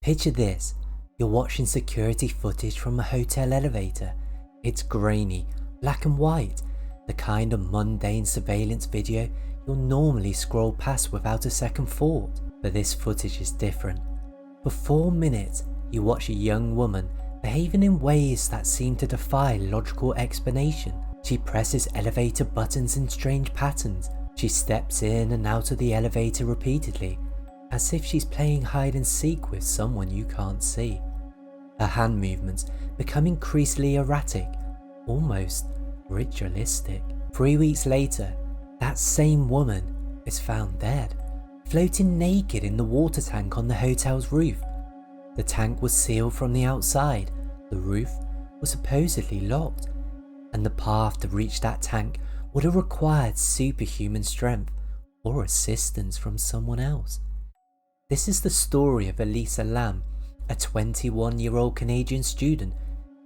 Picture this, you're watching security footage from a hotel elevator. It's grainy, black and white, the kind of mundane surveillance video you'll normally scroll past without a second thought. But this footage is different. For 4 minutes, you watch a young woman behaving in ways that seem to defy logical explanation. She presses elevator buttons in strange patterns. She steps in and out of the elevator repeatedly, as if she's playing hide and seek with someone you can't see. Her hand movements become increasingly erratic, almost ritualistic. 3 weeks later, that same woman is found dead, floating naked in the water tank on the hotel's roof. The tank was sealed from the outside, the roof was supposedly locked, and the path to reach that tank would have required superhuman strength or assistance from someone else. This is the story of Elisa Lam, a 21-year-old Canadian student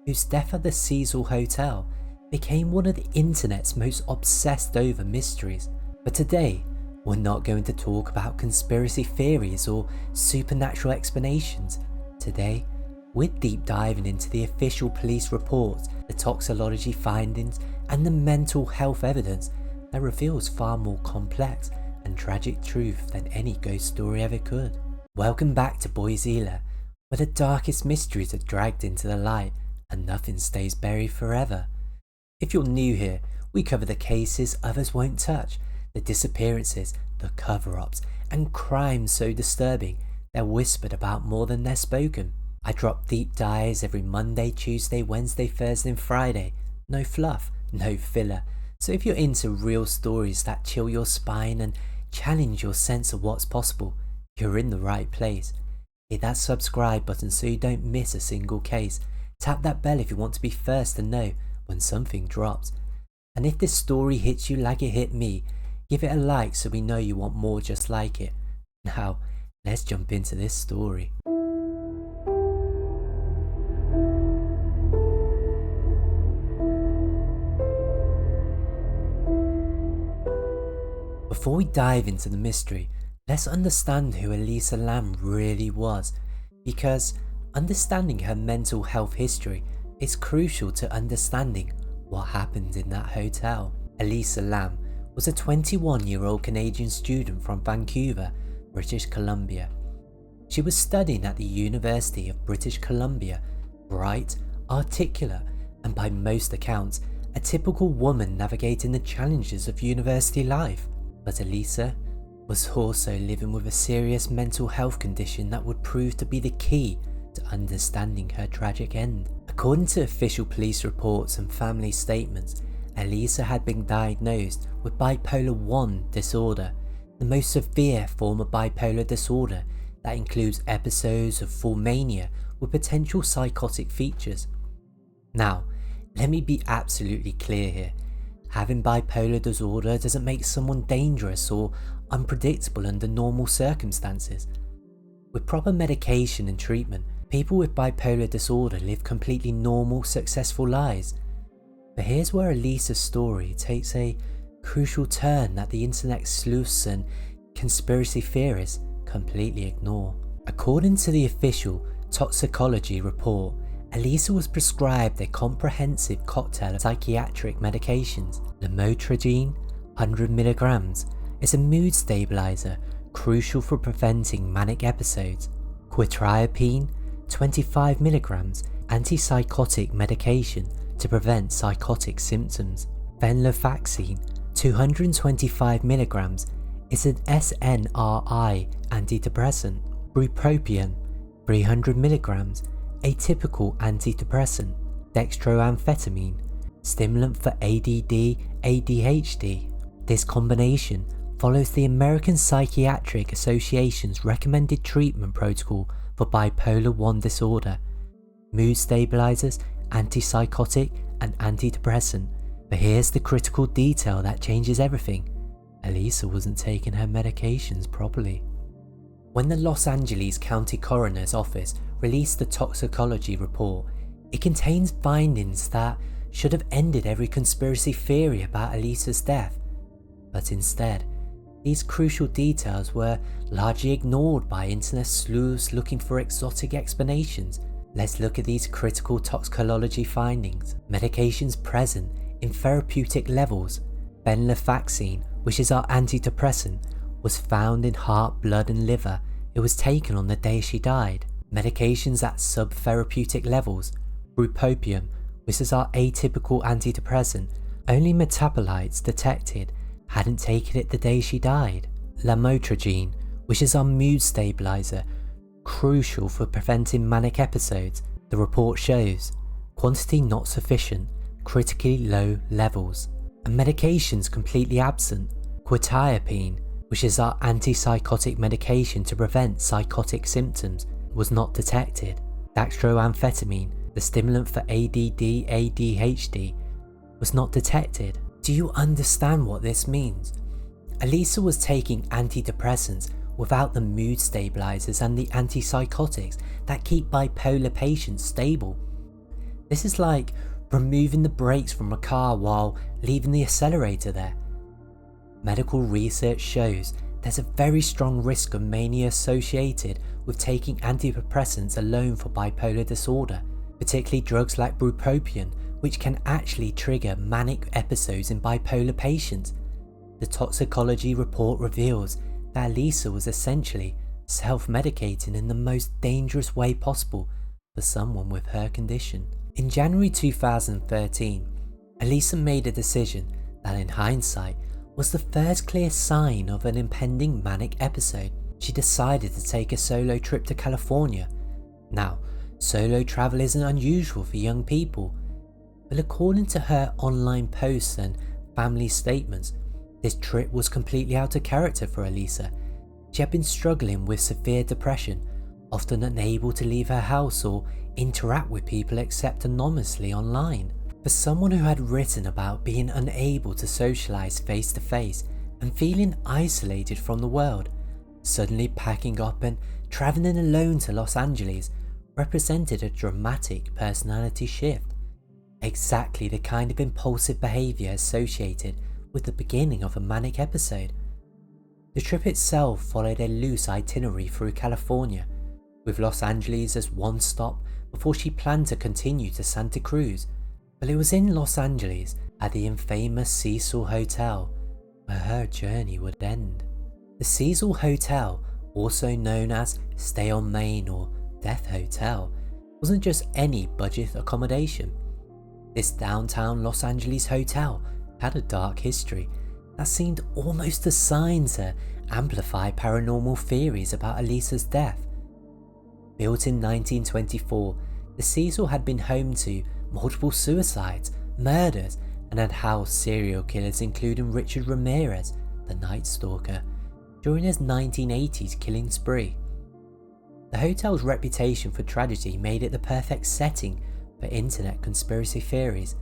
whose death at the Cecil Hotel became one of the internet's most obsessed over mysteries. But today, we're not going to talk about conspiracy theories or supernatural explanations. Today, we're deep diving into the official police reports, the toxicology findings, and the mental health evidence that reveals far more complex and tragic truth than any ghost story ever could. Welcome back to Boisela, where the darkest mysteries are dragged into the light and nothing stays buried forever. If you're new here, we cover the cases others won't touch, the disappearances, the cover-ups, and crimes so disturbing they're whispered about more than they're spoken. I drop deep dives every Monday, Tuesday, Wednesday, Thursday and Friday. No fluff, no filler. So if you're into real stories that chill your spine and challenge your sense of what's possible, you're in the right place. Hit that subscribe button so you don't miss a single case. Tap that bell if you want to be first to know when something drops. And if this story hits you like it hit me, give it a like so we know you want more just like it. Now, let's jump into this story. Before we dive into the mystery, let's understand who Elisa Lam really was, because understanding her mental health history is crucial to understanding what happened in that hotel. Elisa Lam was a 21-year-old Canadian student from Vancouver, British Columbia. She was studying at the University of British Columbia, bright, articulate, and by most accounts, a typical woman navigating the challenges of university life. But Elisa was also living with a serious mental health condition that would prove to be the key to understanding her tragic end. According to official police reports and family statements, Elisa had been diagnosed with bipolar 1 disorder, the most severe form of bipolar disorder that includes episodes of full mania with potential psychotic features. Now, let me be absolutely clear here. Having bipolar disorder doesn't make someone dangerous or unpredictable under normal circumstances. With proper medication and treatment, people with bipolar disorder live completely normal, successful lives. But here's where Elisa's story takes a crucial turn that the internet sleuths and conspiracy theorists completely ignore. According to the official toxicology report, Elisa was prescribed a comprehensive cocktail of psychiatric medications. Lamotrigine, 100 mg, is a mood stabilizer crucial for preventing manic episodes. Quetiapine, 25 mg, antipsychotic medication to prevent psychotic symptoms. Venlafaxine, 225 mg, is an SNRI antidepressant. Bupropion, 300 mg, a typical antidepressant. Dextroamphetamine, stimulant for ADD, ADHD. This combination follows the American Psychiatric Association's recommended treatment protocol for bipolar 1 disorder. Mood stabilizers, antipsychotic, and antidepressant. But here's the critical detail that changes everything. Elisa wasn't taking her medications properly. When the Los Angeles County Coroner's Office released the toxicology report, it contains findings that should have ended every conspiracy theory about Elisa's death, but instead, These crucial details were largely ignored by internet sleuths looking for exotic explanations. Let's look at these critical toxicology findings. Medications present in therapeutic levels. Venlafaxine, which is our antidepressant, was found in heart, blood and liver. It was taken on the day she died. Medications at subtherapeutic levels. Bupropion, which is our atypical antidepressant, only metabolites detected, hadn't taken it the day she died. Lamotrigine, which is our mood stabilizer, crucial for preventing manic episodes. The report shows quantity not sufficient, critically low levels, and medications completely absent. Quetiapine, which is our antipsychotic medication to prevent psychotic symptoms, was not detected. Dextroamphetamine, the stimulant for ADD, ADHD, was not detected. Do you understand what this means? Elisa was taking antidepressants without the mood stabilizers and the antipsychotics that keep bipolar patients stable. This is like removing the brakes from a car while leaving the accelerator there. Medical research shows there's a very strong risk of mania associated with taking antidepressants alone for bipolar disorder, particularly drugs like bupropion, which can actually trigger manic episodes in bipolar patients. The toxicology report reveals that Elisa was essentially self-medicating in the most dangerous way possible for someone with her condition. In January 2013, Elisa made a decision that in hindsight was the first clear sign of an impending manic episode. She decided to take a solo trip to California. Now, solo travel isn't unusual for young people, but according to her online posts and family statements, this trip was completely out of character for Elisa. She had been struggling with severe depression, often unable to leave her house or interact with people except anonymously online. For someone who had written about being unable to socialize face to face and feeling isolated from the world, suddenly packing up and traveling alone to Los Angeles represented a dramatic personality shift. Exactly the kind of impulsive behavior associated with the beginning of a manic episode. The trip itself followed a loose itinerary through California, with Los Angeles as one stop before she planned to continue to Santa Cruz. But it was in Los Angeles, at the infamous Cecil Hotel, where her journey would end. The Cecil Hotel, also known as Stay on Main or Death Hotel, wasn't just any budget accommodation. This downtown Los Angeles hotel had a dark history that seemed almost designed to amplify paranormal theories about Elisa's death. Built in 1924, the Cecil had been home to multiple suicides, murders, and had housed serial killers including Richard Ramirez, the Night Stalker, during his 1980s killing spree. The hotel's reputation for tragedy made it the perfect setting for internet conspiracy theories.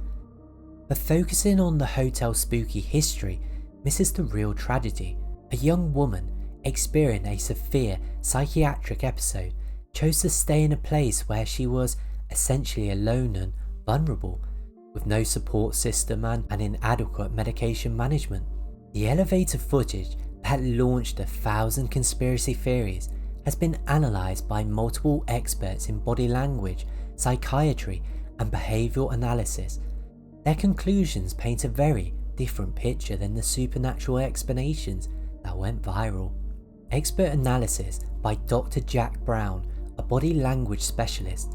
But focusing on the hotel's spooky history misses the real tragedy. A young woman experiencing a severe psychiatric episode chose to stay in a place where she was essentially alone and vulnerable, with no support system and inadequate medication management. The elevator footage that launched 1,000 conspiracy theories has been analysed by multiple experts in body language, psychiatry and behavioural analysis. Their conclusions paint a very different picture than the supernatural explanations that went viral. Expert analysis by Dr. Jack Brown, a body language specialist.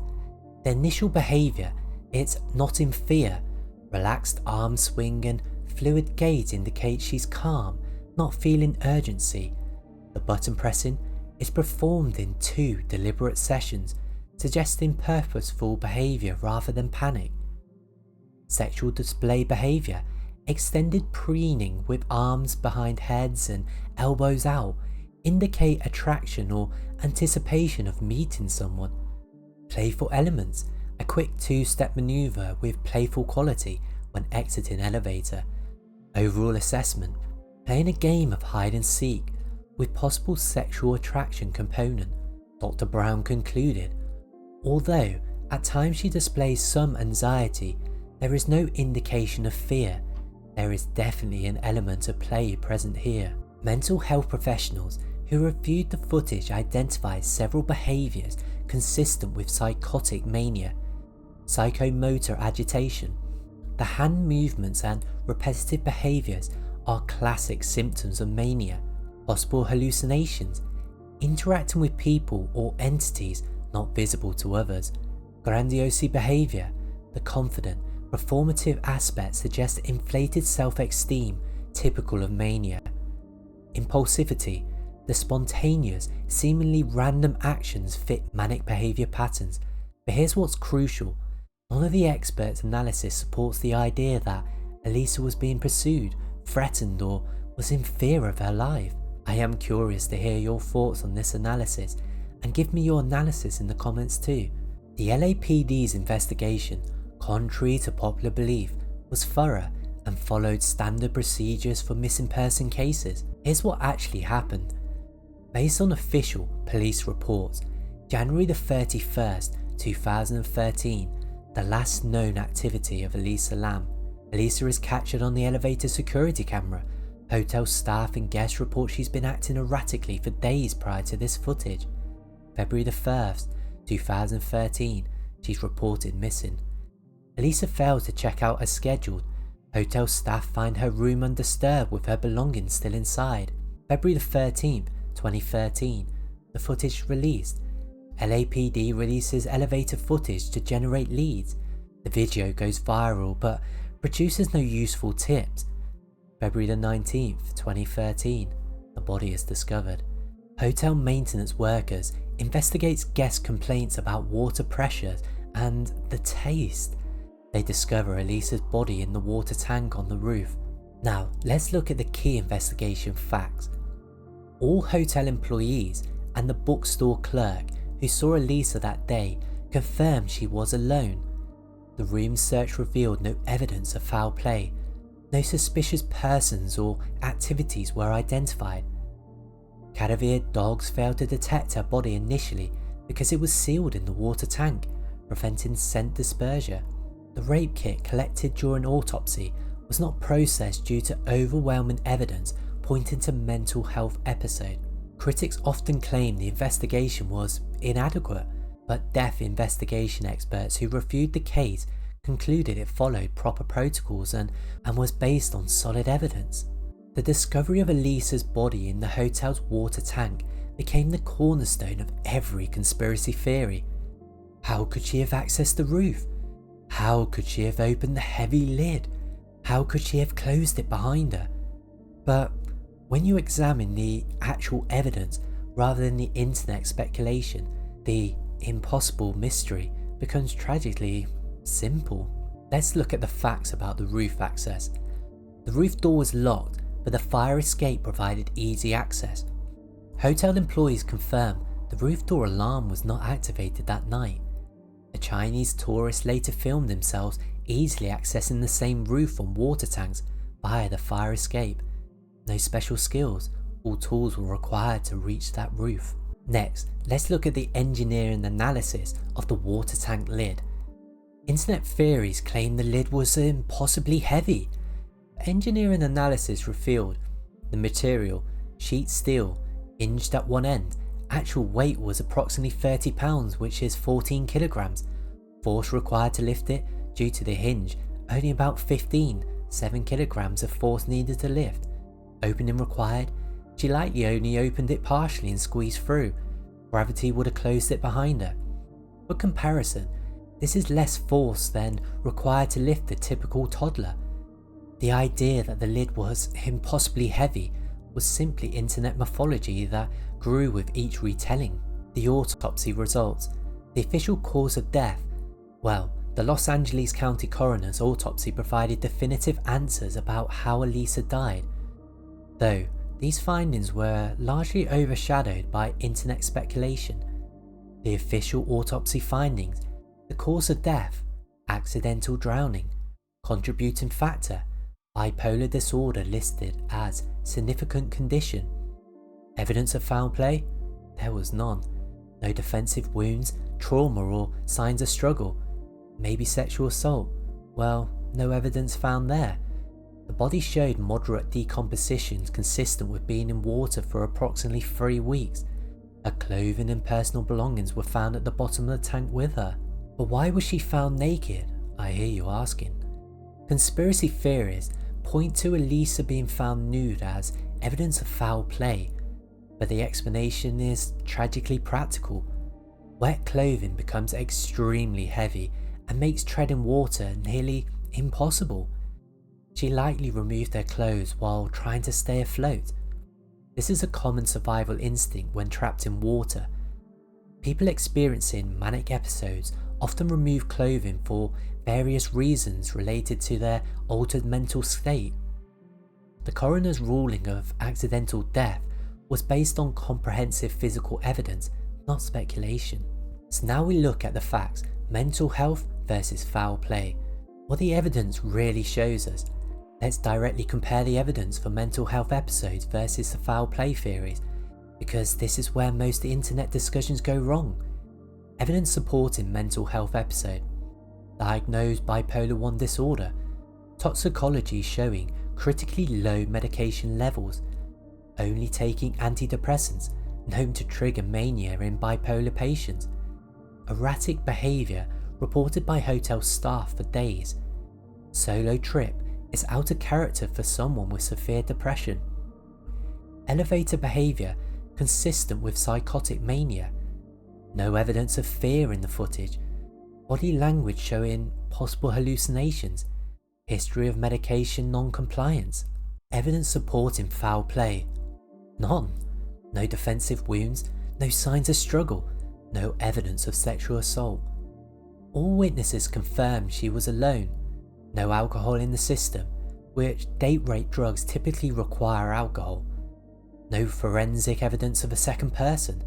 The initial behaviour, it's not in fear. Relaxed arm swing and fluid gait indicates she's calm, not feeling urgency. The button pressing is performed in 2 deliberate sessions, suggesting purposeful behaviour rather than panic. Sexual display behaviour, extended preening with arms behind heads and elbows out, indicate attraction or anticipation of meeting someone. Playful elements, a quick 2-step manoeuvre with playful quality when exiting elevator. Overall assessment, playing a game of hide and seek with possible sexual attraction component. Dr. Brown concluded, although at times she displays some anxiety, there is no indication of fear. There is definitely an element of play present here. Mental health professionals who reviewed the footage identified several behaviours consistent with psychotic mania, psychomotor agitation. The hand movements and repetitive behaviours are classic symptoms of mania. Possible hallucinations, interacting with people or entities not visible to others. Grandiose behaviour, the confident, performative aspect suggests inflated self-esteem typical of mania. Impulsivity, the spontaneous, seemingly random actions fit manic behaviour patterns. But here's what's crucial. None of the experts' analysis supports the idea that Elisa was being pursued, threatened, or was in fear of her life. I am curious to hear your thoughts on this analysis, and give me your analysis in the comments too. The LAPD's investigation, contrary to popular belief, was thorough and followed standard procedures for missing person cases. Here's what actually happened. Based on official police reports, January the 31st, 2013, the last known activity of Elisa Lam. Elisa is captured on the elevator security camera. Hotel staff and guests report she's been acting erratically for days prior to this footage. February the 1st, 2013, she's reported missing. Elisa fails to check out as scheduled. Hotel staff find her room undisturbed with her belongings still inside. February the 13th, 2013, the footage released. LAPD releases elevator footage to generate leads. The video goes viral but produces no useful tips. February the 19th, 2013, the body is discovered. Hotel maintenance workers investigates guest complaints about water pressures and the taste. They discover Elisa's body in the water tank on the roof. Now, let's look at the key investigation facts. All hotel employees and the bookstore clerk who saw Elisa that day confirmed she was alone. The room search revealed no evidence of foul play. No suspicious persons or activities were identified. Cadavered dogs failed to detect her body initially because it was sealed in the water tank, preventing scent dispersion. The rape kit collected during autopsy was not processed due to overwhelming evidence pointing to mental health episode. Critics often claim the investigation was inadequate, but death investigation experts who reviewed the case concluded it followed proper protocols and was based on solid evidence. The discovery of Elisa's body in the hotel's water tank became the cornerstone of every conspiracy theory. How could she have accessed the roof? How could she have opened the heavy lid? How could she have closed it behind her? But when you examine the actual evidence rather than the internet speculation, the impossible mystery becomes tragically simple. Let's look at the facts about the roof access. The roof door was locked, but the fire escape provided easy access. Hotel employees confirmed the roof door alarm was not activated that night. A Chinese tourist later filmed themselves easily accessing the same roof on water tanks via the fire escape. No special skills, all tools were required to reach that roof. Next, let's look at the engineering analysis of the water tank lid. Internet theories claim the lid was impossibly heavy. Engineering analysis revealed the material, sheet steel, hinged at one end. Actual weight was approximately 30 pounds, which is 14 kilograms. Force required to lift it due to the hinge, only about 7 kilograms of force needed to lift. Opening required, she likely only opened it partially and squeezed through. Gravity would have closed it behind her. For comparison, this is less force than required to lift a typical toddler. The idea that the lid was impossibly heavy was simply internet mythology that grew with each retelling. The autopsy results. The official cause of death. Well, the Los Angeles County Coroner's autopsy provided definitive answers about how Elisa died, though these findings were largely overshadowed by internet speculation. The official autopsy findings: the cause of death, accidental drowning, contributing factor, bipolar disorder listed as significant condition. Evidence of foul play? There was none. No defensive wounds, trauma or signs of struggle. Maybe sexual assault? Well, no evidence found there. The body showed moderate decomposition consistent with being in water for approximately 3 weeks. Her clothing and personal belongings were found at the bottom of the tank with her. But why was she found naked? I hear you asking. Conspiracy theories point to Elisa being found nude as evidence of foul play, but the explanation is tragically practical. Wet clothing becomes extremely heavy and makes treading water nearly impossible. She likely removed her clothes while trying to stay afloat. This is a common survival instinct when trapped in water. People experiencing manic episodes often remove clothing for various reasons related to their altered mental state. The coroner's ruling of accidental death was based on comprehensive physical evidence, not speculation. So now we look at the facts: mental health versus foul play. What the evidence really shows us. Let's directly compare the evidence for mental health episodes versus the foul play theories, because this is where most of the internet discussions go wrong. Evidence supporting mental health episode: diagnosed bipolar 1 disorder, toxicology showing critically low medication levels, only taking antidepressants known to trigger mania in bipolar patients, erratic behaviour reported by hotel staff for days, solo trip is out of character for someone with severe depression, elevator behaviour consistent with psychotic mania, no evidence of fear in the footage, body language showing possible hallucinations, history of medication non-compliance. Evidence supporting foul play: none. No defensive wounds, no signs of struggle, no evidence of sexual assault. All witnesses confirmed she was alone. No alcohol in the system, which date rape drugs typically require alcohol. No forensic evidence of a second person.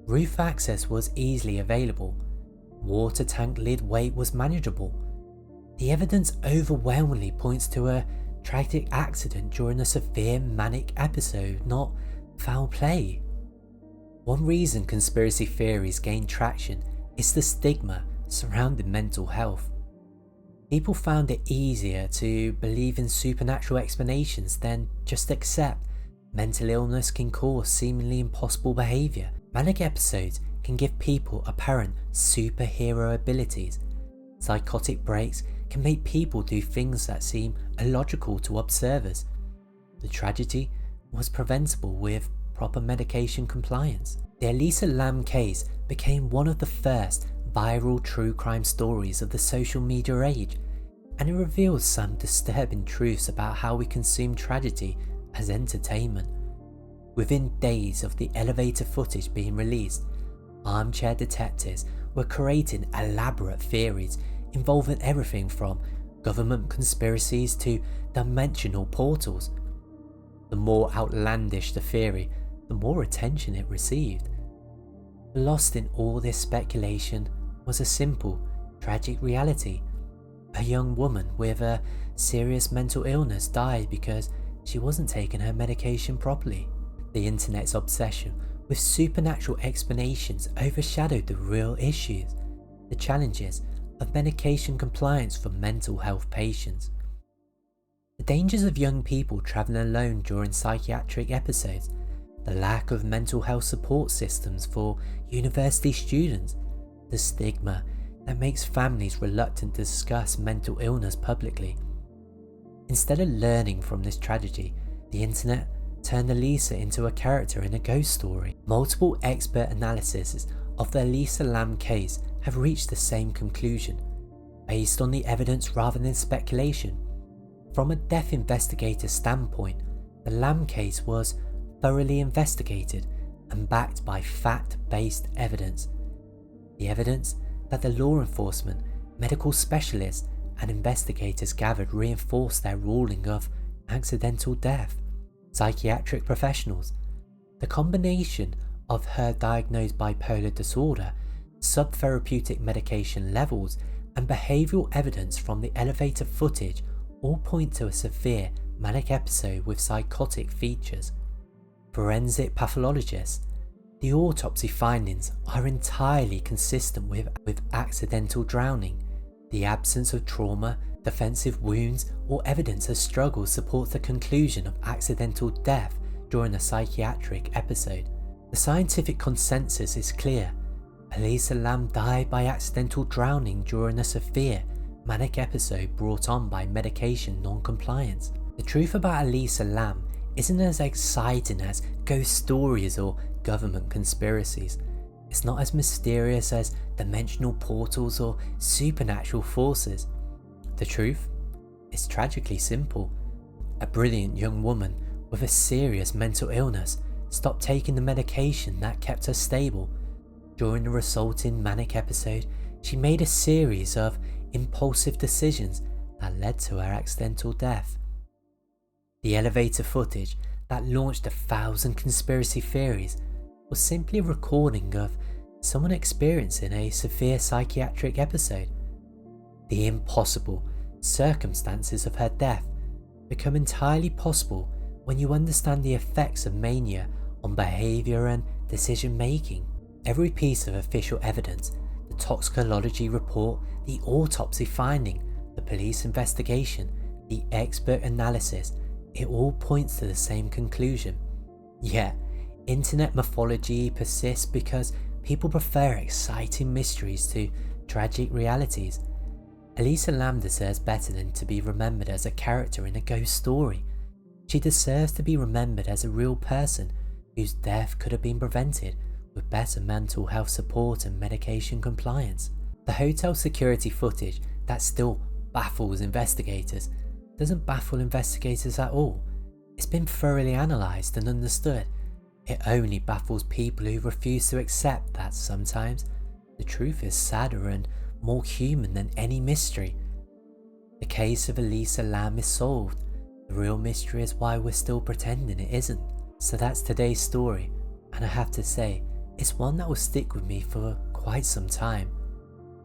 Roof access was easily available. Water tank lid weight was manageable. The evidence overwhelmingly points to a tragic accident during a severe manic episode, not foul play. One reason conspiracy theories gain traction is the stigma surrounding mental health. People found it easier to believe in supernatural explanations than just accept mental illness can cause seemingly impossible behaviour. Manic episodes can give people apparent superhero abilities. Psychotic breaks can make people do things that seem illogical to observers. The tragedy was preventable with proper medication compliance. The Elisa Lam case became one of the first viral true crime stories of the social media age, and it reveals some disturbing truths about how we consume tragedy as entertainment. Within days of the elevator footage being released, armchair detectives were creating elaborate theories involving everything from government conspiracies to dimensional portals. The more outlandish the theory, the more attention it received. Lost in all this speculation was a simple, tragic reality. A young woman with a serious mental illness died because she wasn't taking her medication properly. The internet's obsession with supernatural explanations overshadowed the real issues, the challenges of medication compliance for mental health patients. The dangers of young people travelling alone during psychiatric episodes, the lack of mental health support systems for university students, the stigma that makes families reluctant to discuss mental illness publicly. Instead of learning from this tragedy, the internet turned Elisa into a character in a ghost story. Multiple expert analyses of the Elisa Lam case have reached the same conclusion, based on the evidence rather than speculation. From a death investigator standpoint, the Lam case was thoroughly investigated and backed by fact-based evidence. The evidence that the law enforcement, medical specialists and investigators gathered reinforced their ruling of accidental death. Psychiatric professionals. The combination of her diagnosed bipolar disorder, subtherapeutic medication levels, and behavioural evidence from the elevator footage all point to a severe manic episode with psychotic features. Forensic pathologists. The autopsy findings are entirely consistent with accidental drowning. The absence of trauma Defensive wounds or evidence of struggle supports the conclusion of accidental death during a psychiatric episode. The scientific consensus is clear. Elisa Lam died by accidental drowning during a severe manic episode brought on by medication non-compliance. The truth about Elisa Lam isn't as exciting as ghost stories or government conspiracies. It's not as mysterious as dimensional portals or supernatural forces. The truth is tragically simple. A brilliant young woman with a serious mental illness stopped taking the medication that kept her stable. During the resulting manic episode, she made a series of impulsive decisions that led to her accidental death. The elevator footage that launched 1,000 conspiracy theories was simply a recording of someone experiencing a severe psychiatric episode. The impossible circumstances of her death become entirely possible when you understand the effects of mania on behaviour and decision making. Every piece of official evidence, the toxicology report, the autopsy finding, the police investigation, the expert analysis, it all points to the same conclusion. Yet, internet mythology persists because people prefer exciting mysteries to tragic realities. Elisa Lam deserves better than to be remembered as a character in a ghost story. She deserves to be remembered as a real person whose death could have been prevented with better mental health support and medication compliance. The hotel security footage that still baffles investigators doesn't baffle investigators at all. It's been thoroughly analysed and understood. It only baffles people who refuse to accept that sometimes the truth is sadder and more human than any mystery. The case of Elisa Lam is solved. The real mystery is why we're still pretending it isn't. So that's today's story, and I have to say, it's one that will stick with me for quite some time.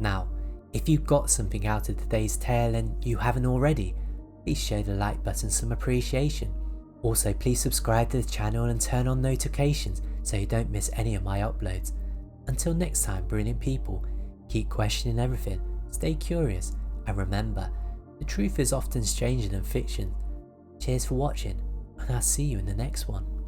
Now, if you got something out of today's tale and you haven't already, please show the like button some appreciation. Also, please subscribe to the channel and turn on notifications so you don't miss any of my uploads. Until next time, brilliant people, keep questioning everything, stay curious, and remember, the truth is often stranger than fiction. Cheers for watching, and I'll see you in the next one.